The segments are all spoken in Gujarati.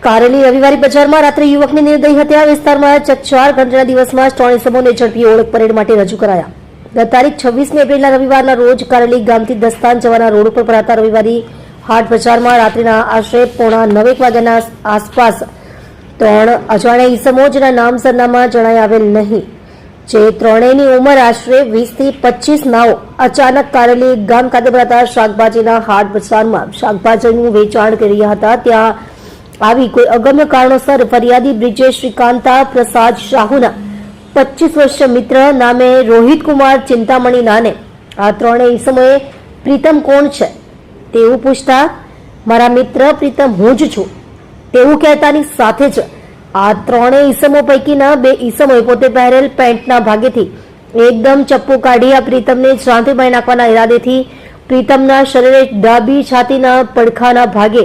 કારેલી રવિવારી બજારમાં રાત્રે યુવકની નિર્દયી હત્યા વિસ્તારમાં ચકચાર ગણતરીના દિવસમાં જ 3 ઇસમોને ઝડપી ઓળખ પરેડ માટે રજૂ કરાયા. ગત તારીખ 26મી એપ્રિલના રવિવારના રોજ કારેલી ગામથી દસ્તાન જવાના રોડ ઉપર ભરાતા રવિવારી હાટ બજારમાં રાત્રિના આશરે 8:45 વાગ્યાના આસપાસ 3 અજાણ્યા ઇસમો જેના નામ સરનામા જણાઈ આવેલ નહીં, જે ત્રણેયની ઉંમર આશરે 20 થી 25 નાઓ અચાનક કારેલી ગામ ખાતે ભરાતા શાકભાજીના હાટ બજારમાં શાકભાજીનું વેચાણ કરી રહ્યા હતા. ત્યાં આવી કોઈ અગમ્ય કારણોસર ફરિયાદી બ્રિજેશ શ્રીકાંતા પ્રસાદ શાહુના 25 વર્ષીય મિત્ર નામે રોહિત કુમાર ચિંતામણી નાને આ ત્રણેય ઈસમોએ પ્રીતમ કોણ છે તેવું પૂછતા મારા મિત્ર પ્રીતમ હું જ છું તેવું કહેતાની સાથે જ આ ત્રણેય ઈસમો પૈકીના 2 ઈસમોએ પોતે પહેરેલ પેન્ટના ભાગેથી એકદમ ચપ્પુ કાઢી આ પ્રીતમને જાનથી મારી નાખવાના ઈરાદેથી પ્રીતમના શરીરે ડાબી છાતીના પડખાના ભાગે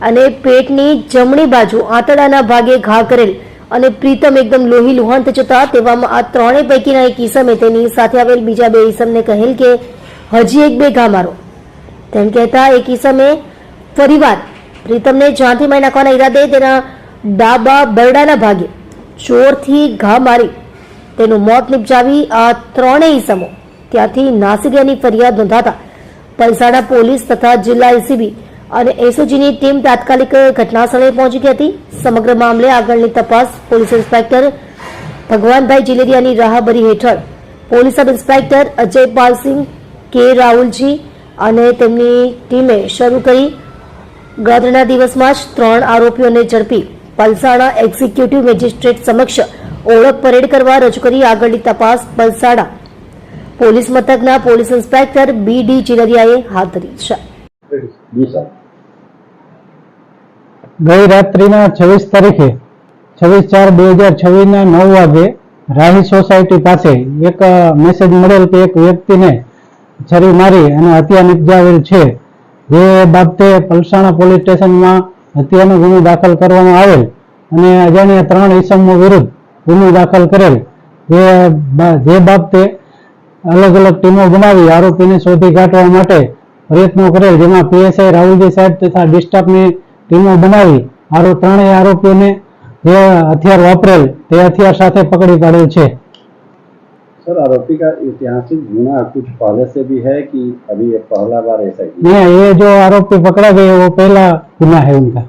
અને પેટની જમણી બાજુ આંતરડાના ભાગે ઘા કરેલ અને પ્રીતમ એકદમ લોહી લુહાણ થઈ જતા તેવામાં આ ત્રણેય પૈકીના એક ઈસમે તેની સાથે આવેલ બીજા 2 ઈસમને કહેલ કે હજી 1-2 ઘા મારો. તેમ કહેતા એક ઈસમે ફરીવાર પ્રીતમને જાનથી મારી નાખવાના ઈરાદે તેના ડાબા બરડાના ભાગે જોરથી ઘા મારી તેનું મોત નિપજાવી આ ત્રણેય ઈસમો ત્યાંથી નાસી ગયાની ફરિયાદ નોંધાતા પલસાણા પોલીસ તથા જિલ્લા એસીબી અને એસઓજીની ટીમ તાત્કાલિક ઘટનાસ્થળે પહોંચી ગઈ હતી. સમગ્ર મામલે આગળની તપાસ પોલીસ ઇન્સ્પેક્ટર ભગવાનભાઈ જીલેરિયાની રાહબરી હેઠળ પોલીસ સબ ઇન્સ્પેક્ટર અજયપાલસિંહ કે રાહુલજી અને તેમની ટીમે શરૂ કરી. ગણતરીના દિવસમાં જ 3 આરોપીઓને ઝડપી પલસાણા એક્ઝિક્યુટિવ મેજિસ્ટ્રેટ સમક્ષ ઓળખ પરેડ કરવા રજૂ કરી આગળની તપાસ પલસાણા પોલીસ મથકના પોલીસ ઇન્સ્પેક્ટર BD જીલેરિયાએ હાથ ધરી છે. ગઈ રાત્રિના 26 તારીખે 26/4/2026 ના 9 વાગે રાહી સોસાયટી પાસે એક મેસેજ મળેલ કે એક વ્યક્તિને છરી મારી અને હત્યા નિપજાવેલ છે. જે બાબતે પલસાણા પોલીસ સ્ટેશનમાં હત્યાનો ગુનો દાખલ કરવામાં આવેલ અને અજાણ્યા 3 ઈસમો વિરુદ્ધ ગુનો દાખલ કરેલ. જે બાબતે અલગ અલગ ટીમો બનાવી આરોપીને શોધી કાઢવા માટે પ્રયત્નો કરેલ, જેમાં PSI રાહુલજી સાહેબ તથા ડિસ્ટાફની ટીમો બનાવી ત્રણેય આરોપીઓને જે हथियार वापरेल તે हथियार સાથે પકડી પાડેલ છે. सर, आरोपी का ऐतिहासिक गुना कुछ पहले से भी है कि अभी ये पहला बार ऐसा किया? नहीं, ये जो आरोपी पकड़ा गया वो पहला गुना है उनका.